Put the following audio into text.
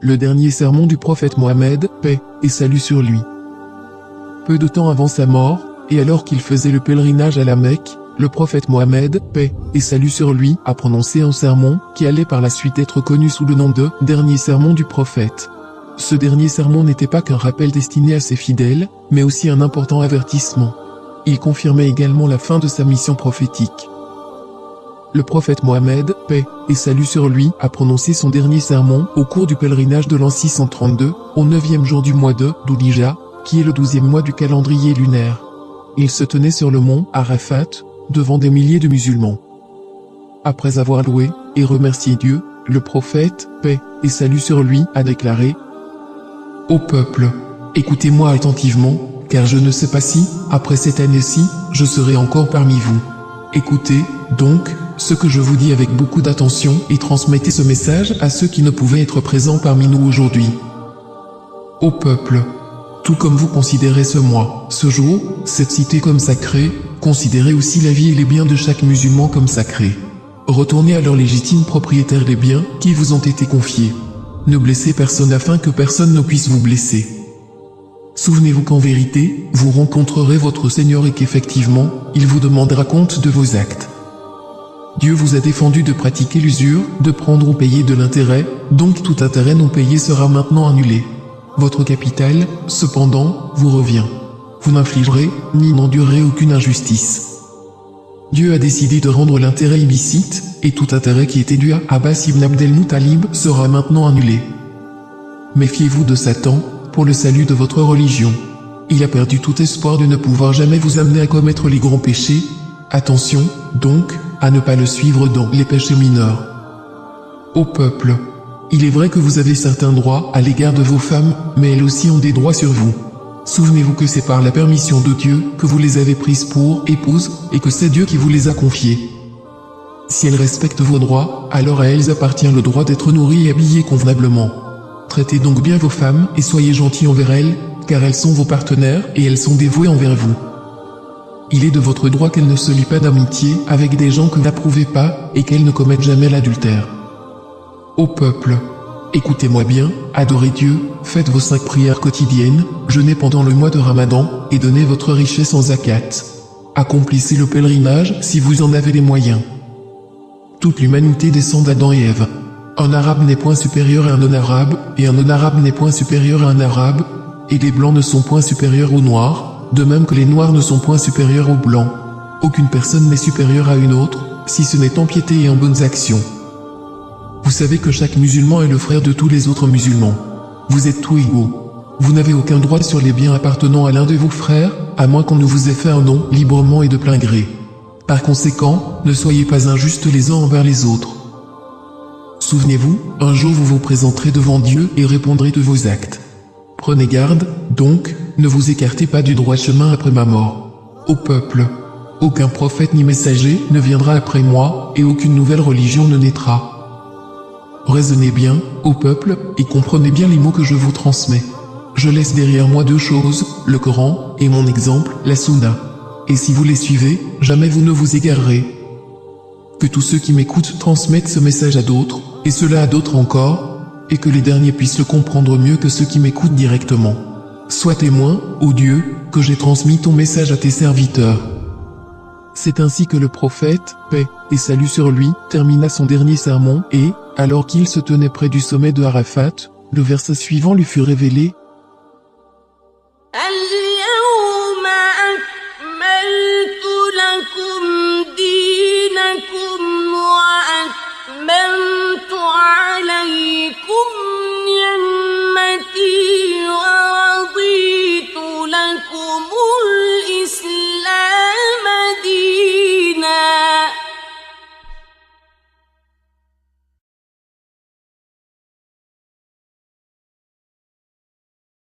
le dernier sermon du prophète Mohammed, paix et salut sur lui. Peu de temps avant sa mort, et alors qu'il faisait le pèlerinage à la Mecque, le prophète Mohammed, paix et salut sur lui, a prononcé un sermon qui allait par la suite être connu sous le nom de « dernier sermon du prophète ». Ce dernier sermon n'était pas qu'un rappel destiné à ses fidèles, mais aussi un important avertissement. Il confirmait également la fin de sa mission prophétique. Le prophète Mohammed, paix et salut sur lui, a prononcé son dernier sermon au cours du pèlerinage de l'an 632, au 9e jour du mois de Dhul-Hijjah, qui est le 12e mois du calendrier lunaire. Il se tenait sur le mont Arafat, devant des milliers de musulmans. Après avoir loué et remercié Dieu, le prophète, paix et salut sur lui, a déclaré : Ô peuple, écoutez-moi attentivement, car je ne sais pas si, après cette année-ci, je serai encore parmi vous. Écoutez, donc, ce que je vous dis avec beaucoup d'attention et transmettez ce message à ceux qui ne pouvaient être présents parmi nous aujourd'hui. Ô peuple, tout comme vous considérez ce mois, ce jour, cette cité comme sacrée, considérez aussi la vie et les biens de chaque musulman comme sacrés. Retournez à leurs légitimes propriétaires les biens qui vous ont été confiés. Ne blessez personne afin que personne ne puisse vous blesser. Souvenez-vous qu'en vérité, vous rencontrerez votre Seigneur et qu'effectivement, il vous demandera compte de vos actes. Dieu vous a défendu de pratiquer l'usure, de prendre ou payer de l'intérêt, donc tout intérêt non payé sera maintenant annulé. Votre capital, cependant, vous revient. Vous n'infligerez, ni n'endurerez aucune injustice. Dieu a décidé de rendre l'intérêt illicite, et tout intérêt qui était dû à Abbas ibn Abdel-Muttalib sera maintenant annulé. Méfiez-vous de Satan, pour le salut de votre religion. Il a perdu tout espoir de ne pouvoir jamais vous amener à commettre les grands péchés. Attention, donc, à ne pas le suivre dans les péchés mineurs. Ô peuple, il est vrai que vous avez certains droits à l'égard de vos femmes, mais elles aussi ont des droits sur vous. Souvenez-vous que c'est par la permission de Dieu que vous les avez prises pour épouses, et que c'est Dieu qui vous les a confiées. Si elles respectent vos droits, alors à elles appartient le droit d'être nourries et habillées convenablement. Traitez donc bien vos femmes et soyez gentils envers elles, car elles sont vos partenaires et elles sont dévouées envers vous. Il est de votre droit qu'elles ne se lient pas d'amitié avec des gens que vous n'approuvez pas et qu'elles ne commettent jamais l'adultère. Ô peuple, écoutez-moi bien, adorez Dieu, faites vos 5 prières quotidiennes, jeûnez pendant le mois de Ramadan et donnez votre richesse en zakat. Accomplissez le pèlerinage si vous en avez les moyens. Toute l'humanité descend d'Adam et Ève. Un arabe n'est point supérieur à un non-arabe, et un non-arabe n'est point supérieur à un arabe, et les blancs ne sont point supérieurs aux noirs, de même que les noirs ne sont point supérieurs aux blancs. Aucune personne n'est supérieure à une autre, si ce n'est en piété et en bonnes actions. Vous savez que chaque musulman est le frère de tous les autres musulmans. Vous êtes tous égaux. Vous n'avez aucun droit sur les biens appartenant à l'un de vos frères, à moins qu'on ne vous ait fait un don librement et de plein gré. Par conséquent, ne soyez pas injustes les uns envers les autres. Souvenez-vous, un jour vous vous présenterez devant Dieu et répondrez de vos actes. Prenez garde, donc, ne vous écartez pas du droit chemin après ma mort. Ô peuple, aucun prophète ni messager ne viendra après moi, et aucune nouvelle religion ne naîtra. Raisonnez bien, ô peuple, et comprenez bien les mots que je vous transmets. Je laisse derrière moi 2 choses, le Coran, et mon exemple, la Sunna. Et si vous les suivez, jamais vous ne vous égarerez. Que tous ceux qui m'écoutent transmettent ce message à d'autres, et cela à d'autres encore, et que les derniers puissent le comprendre mieux que ceux qui m'écoutent directement. Sois témoin, ô Dieu, que j'ai transmis ton message à tes serviteurs. C'est ainsi que le prophète, paix et salut sur lui, termina son dernier sermon et, alors qu'il se tenait près du sommet de Arafat, le verset suivant lui fut révélé,